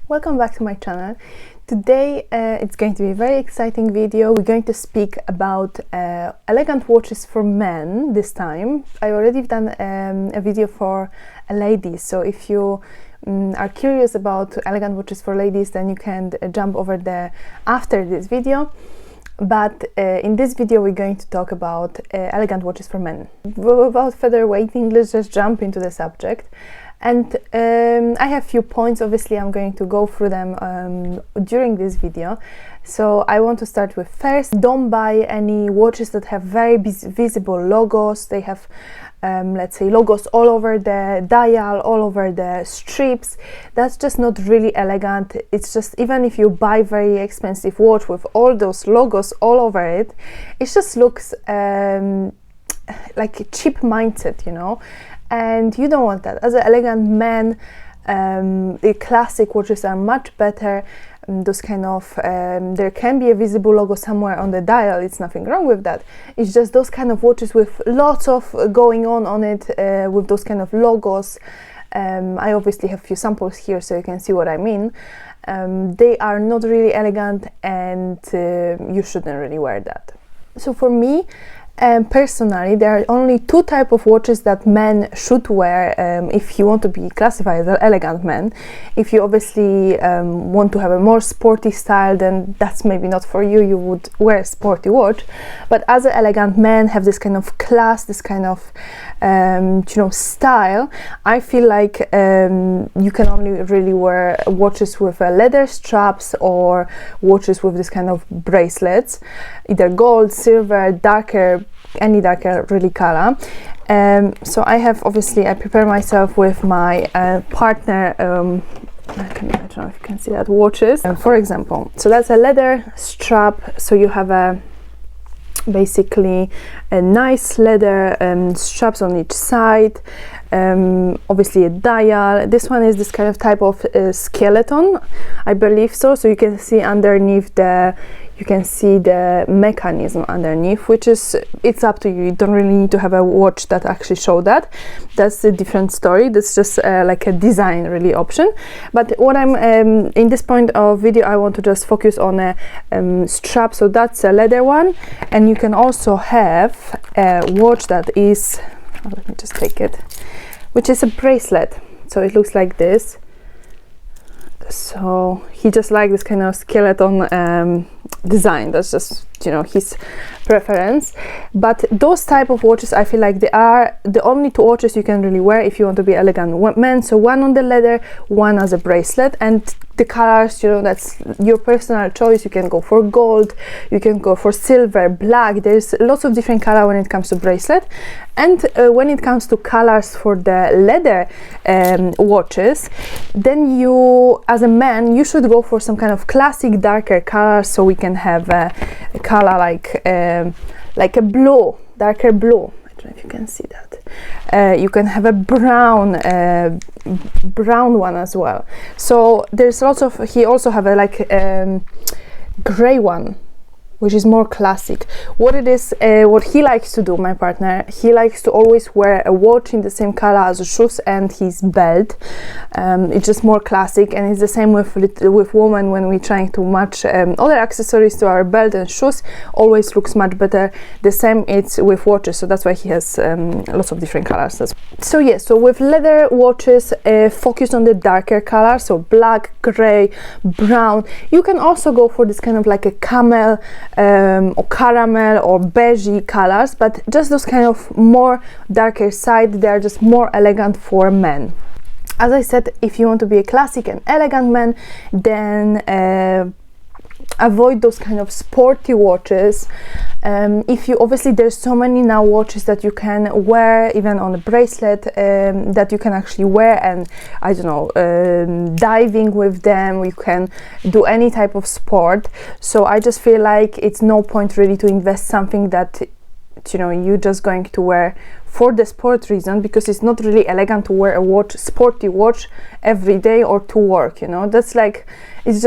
Welcome back to my channel. Today it's going to be a very exciting video. We're going to speak about elegant watches for men this time. I already done a video for ladies, so if you are curious about elegant watches for ladies, then you can jump over there after this video. But in this video we're going to talk about elegant watches for men. Without further waiting, let's just jump into the subject. And I have few points. Obviously I'm going to go through them during this video. So I want to start with first, don't buy any watches that have very visible logos. They have let's say logos all over the dial, all over the strips. That's just not really elegant. It's just, even if you buy very expensive watch with all those logos all over it, it just looks like a cheap mindset, you know. And you don't want that. As an elegant man, the classic watches are much better. Those kind of there can be a visible logo somewhere on the dial. It's nothing wrong with that. It's just those kind of watches with lots of going on it, with those kind of logos. I obviously have a few samples here so you can see what I mean. They are not really elegant, and you shouldn't really wear that. So for me, personally, there are only two types of watches that men should wear if you want to be classified as an elegant man. If you obviously want to have a more sporty style, then that's maybe not for you. You would wear a sporty watch. But as an elegant man, have this kind of class, this kind of style. I feel like you can only really wear watches with leather straps or watches with this kind of bracelets, either gold, silver, darker, any darker really color. So I have, obviously I prepare myself with my partner, I don't know if you can see that, watches. For example, so that's a leather strap, so you have a basically a nice leather straps on each side, obviously a dial. This one is this kind of type of skeleton, I believe so you can see underneath you can see the mechanism underneath, which is, it's up to you. You don't really need to have a watch that actually show that. That's a different story. That's just like a design really option. But what I'm in this point of video, I want to just focus on a strap. So that's a leather one, and you can also have a watch that is, let me just take it, which is a bracelet. So it looks like this. So he just like this kind of skeleton design. That's just, you know, his preference. But those type of watches, I feel like they are the only two watches you can really wear if you want to be elegant man. So one on the leather, one as a bracelet, and the colors, you know, that's your personal choice. You can go for gold, you can go for silver, black. There's lots of different color when it comes to bracelet. And when it comes to colors for the leather watches, then you, as a man, you should go for some kind of classic darker color, so we can have a color like a blue, darker blue. I don't know if you can see that. You can have a brown one as well. So there's lots of, he also have a like gray one, which is more classic. What it is, what he likes to do, my partner, he likes to always wear a watch in the same color as the shoes and his belt. It's just more classic, and it's the same with women. When we're trying to match other accessories to our belt and shoes, always looks much better. The same it's with watches, so that's why he has lots of different colors. So yeah, so with leather watches, focus on the darker color, so black, gray, brown. You can also go for this kind of like a camel or caramel or beigey colors, but just those kind of more darker side, they are just more elegant for men. As I said, if you want to be a classic and elegant man, then avoid those kind of sporty watches. If you, obviously there's so many now watches that you can wear even on a bracelet, that you can actually wear, and I don't know, diving with them, you can do any type of sport. So I just feel like it's no point really to invest something that, you know, you're just going to wear for the sport reason, because it's not really elegant to wear a watch, sporty watch, every day or to work, you know. That's like, it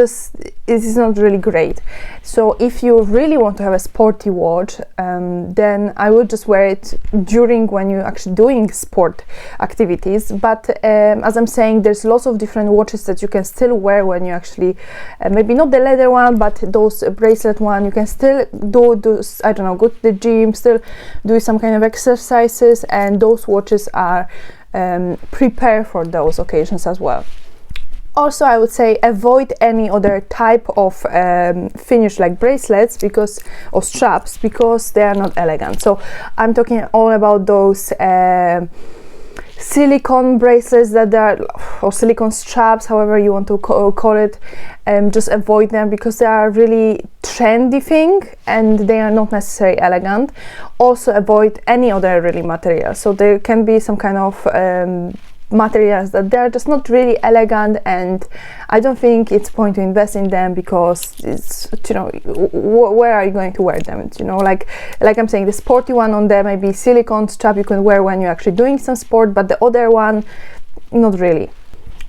is not really great. So if you really want to have a sporty watch, then I would just wear it during when you're actually doing sport activities. But as I'm saying, there's lots of different watches that you can still wear when you actually maybe not the leather one, but those bracelet one. You can still do I don't know, go to the gym, still do some kind of exercises, and those watches are prepared for those occasions as well. Also, I would say avoid any other type of finish like bracelets or straps, because they are not elegant. So I'm talking all about those silicone bracelets or silicone straps, however you want to call it. Just avoid them, because they are really trendy thing and they are not necessarily elegant. Also avoid any other really material. So there can be some kind of materials that they're just not really elegant, and I don't think it's point to invest in them, because it's, you know, where are you going to wear them? It's, you know, like I'm saying, the sporty one on there, maybe silicone strap you can wear when you're actually doing some sport, but the other one, not really.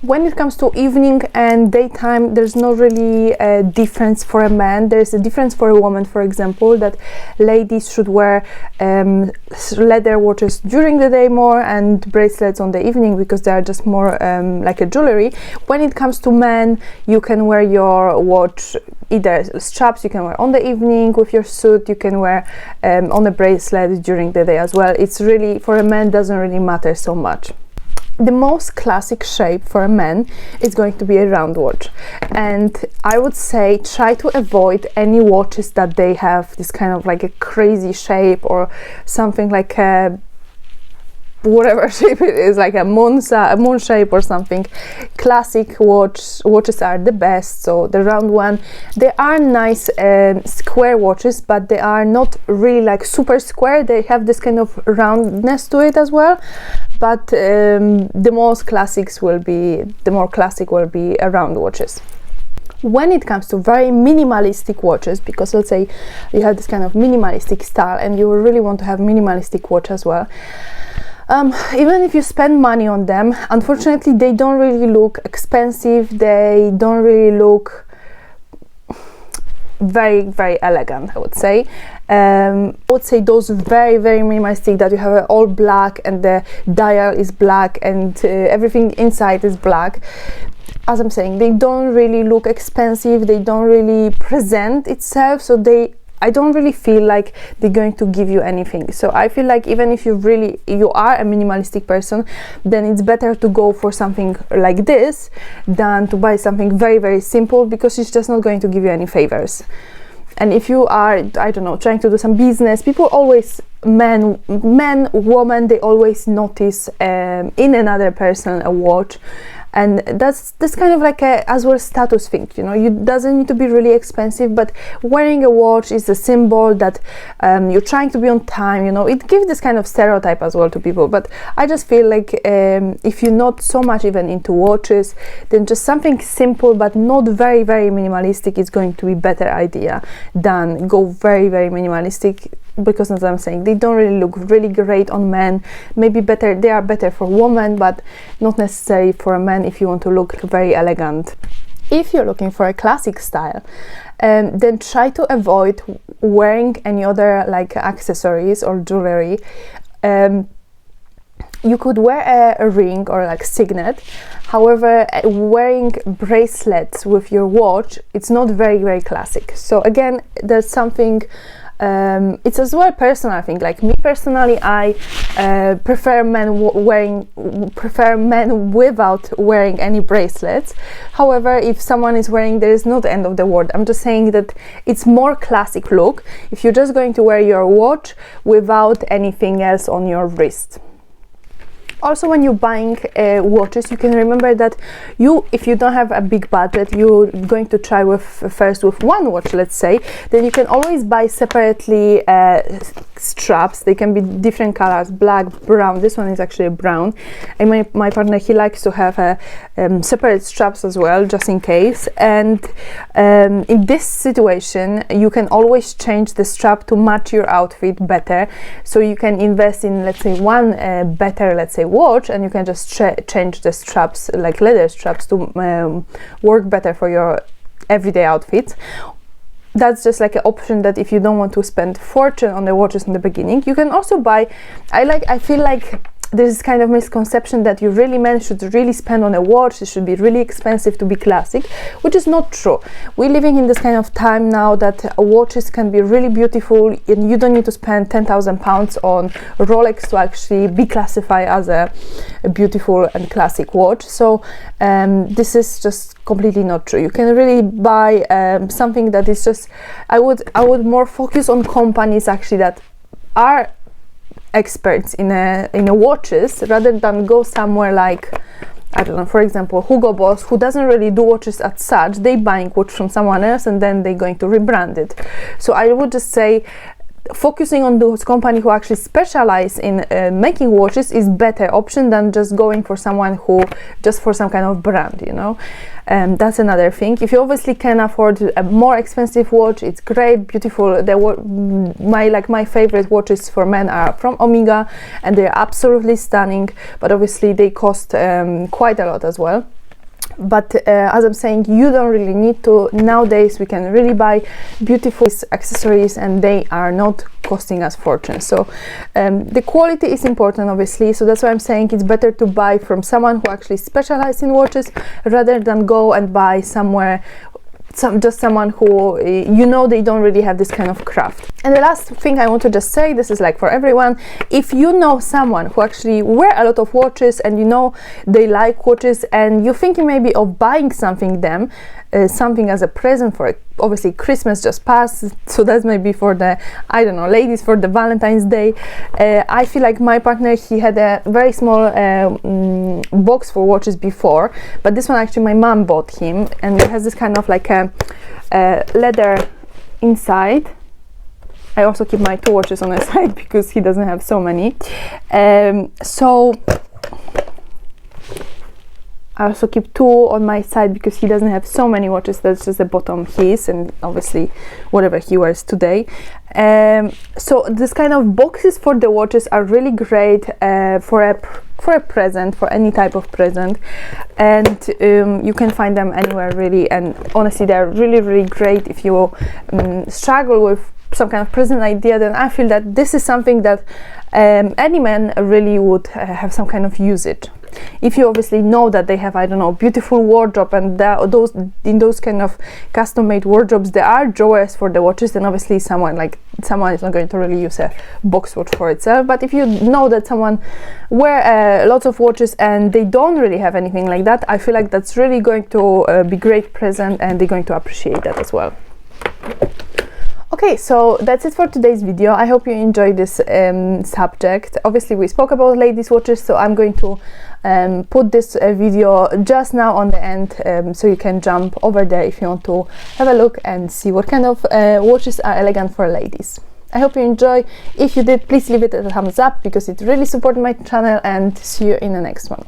When it comes to evening and daytime, there's not really a difference for a man. There's a difference for a woman, for example, that ladies should wear leather watches during the day more and bracelets on the evening, because they are just more like a jewelry. When it comes to men, you can wear your watch, either straps you can wear on the evening with your suit, you can wear on a bracelet during the day as well. It's really, for a man, doesn't really matter so much. The most classic shape for a man is going to be a round watch, and I would say try to avoid any watches that they have this kind of like a crazy shape, or something like a whatever shape it is, like a moon shape or something. Classic watches are the best. So the round one, they are nice square watches, but they are not really like super square. They have this kind of roundness to it as well. But the more classic will be round watches. When it comes to very minimalistic watches, because let's say you have this kind of minimalistic style and you really want to have minimalistic watch as well, even if you spend money on them, unfortunately they don't really look expensive, they don't really look very, very elegant, I would say. I would say those very, very minimalistic, that you have all black and the dial is black and everything inside is black. As I'm saying, they don't really look expensive, they don't really present itself, so I don't really feel like they're going to give you anything. So I feel like even if you are a minimalistic person, then it's better to go for something like this than to buy something very, very simple, because it's just not going to give you any favors. And if you are, I don't know, trying to do some business, people always, woman, they always notice in another person a watch. And that's kind of like a as well status thing, you know. It doesn't need to be really expensive, but wearing a watch is a symbol that you're trying to be on time, you know. It gives this kind of stereotype as well to people. But I just feel like if you're not so much even into watches, then just something simple but not very, very minimalistic is going to be better idea than go very, very minimalistic. Because as I'm saying, they don't really look really great on men. Maybe they are better for women, but not necessarily for a man if you want to look very elegant. If you're looking for a classic style, then try to avoid wearing any other like accessories or jewelry. You could wear a ring or like signet. However, wearing bracelets with your watch, it's not very, very classic. So again, there's something it's as well personal, I think. Like me personally, I prefer men without wearing any bracelets. However, if someone is wearing, there is not the end of the world. I'm just saying that it's more classic look if you're just going to wear your watch without anything else on your wrist. Also, when you're buying watches, you can remember that if you don't have a big budget, you're going to try first with one watch, let's say, then you can always buy separately straps. They can be different colors, black, brown. This one is actually brown. And my partner, he likes to have separate straps as well, just in case. And in this situation, you can always change the strap to match your outfit better. So you can invest in, let's say, one better, let's say, watch, and you can just change the straps, like leather straps, to work better for your everyday outfits. That's just like an option, that if you don't want to spend fortune on the watches in the beginning, you can also buy. I feel like there's this kind of misconception that men should really spend on a watch. It should be really expensive to be classic, which is not true. We're living in this kind of time now that watches can be really beautiful, and you don't need to spend £10,000 on Rolex to actually be classified as a beautiful and classic watch. So this is just completely not true. You can really buy something that is just, I would more focus on companies actually that are experts in watches, rather than go somewhere like, I don't know, for example, Hugo Boss, who doesn't really do watches as such. They buying watch from someone else and then they're going to rebrand it. So I would just say focusing on those companies who actually specialize in making watches is better option than just going for someone who just for some kind of brand, you know. That's another thing. If you obviously can afford a more expensive watch, it's great, beautiful. My favorite watches for men are from Omega, and they're absolutely stunning, but obviously they cost quite a lot as well. But as I'm saying, you don't really need to. Nowadays we can really buy beautiful accessories and they are not costing us fortune. So the quality is important, obviously, so that's why I'm saying it's better to buy from someone who actually specializes in watches, rather than go and buy somewhere just someone who they don't really have this kind of craft. And the last thing I want to just say, this is like for everyone, if you know someone who actually wear a lot of watches and they like watches, and you're thinking maybe of buying something as a present for it. Obviously Christmas just passed, so that's maybe for the, I don't know, ladies, for the Valentine's Day. I feel like my partner, he had a very small box for watches before, but this one actually my mom bought him, and it has this kind of like a leather inside. I also keep my 2 watches on the side because he doesn't have so many. So I also keep 2 on my side because he doesn't have so many watches. That's just the bottom his, and obviously whatever he wears today. So this kind of boxes for the watches are really great for a present, for any type of present, and you can find them anywhere really. And honestly, they're really great if you struggle with some kind of present idea. Then I feel that this is something that any man really would have some kind of usage. If you obviously know that they have, I don't know, beautiful wardrobe, and in those kind of custom-made wardrobes there are drawers for the watches, then obviously someone is not going to really use a box watch for itself. But if you know that someone wear lots of watches and they don't really have anything like that, I feel like that's really going to be great present, and they're going to appreciate that as well. Okay, so that's it for today's video. I hope you enjoyed this subject. Obviously we spoke about ladies watches, so I'm going to put this video just now on the end, so you can jump over there if you want to have a look and see what kind of watches are elegant for ladies. I hope you enjoy. If you did, please leave it a thumbs up because it really supports my channel, and see you in the next one.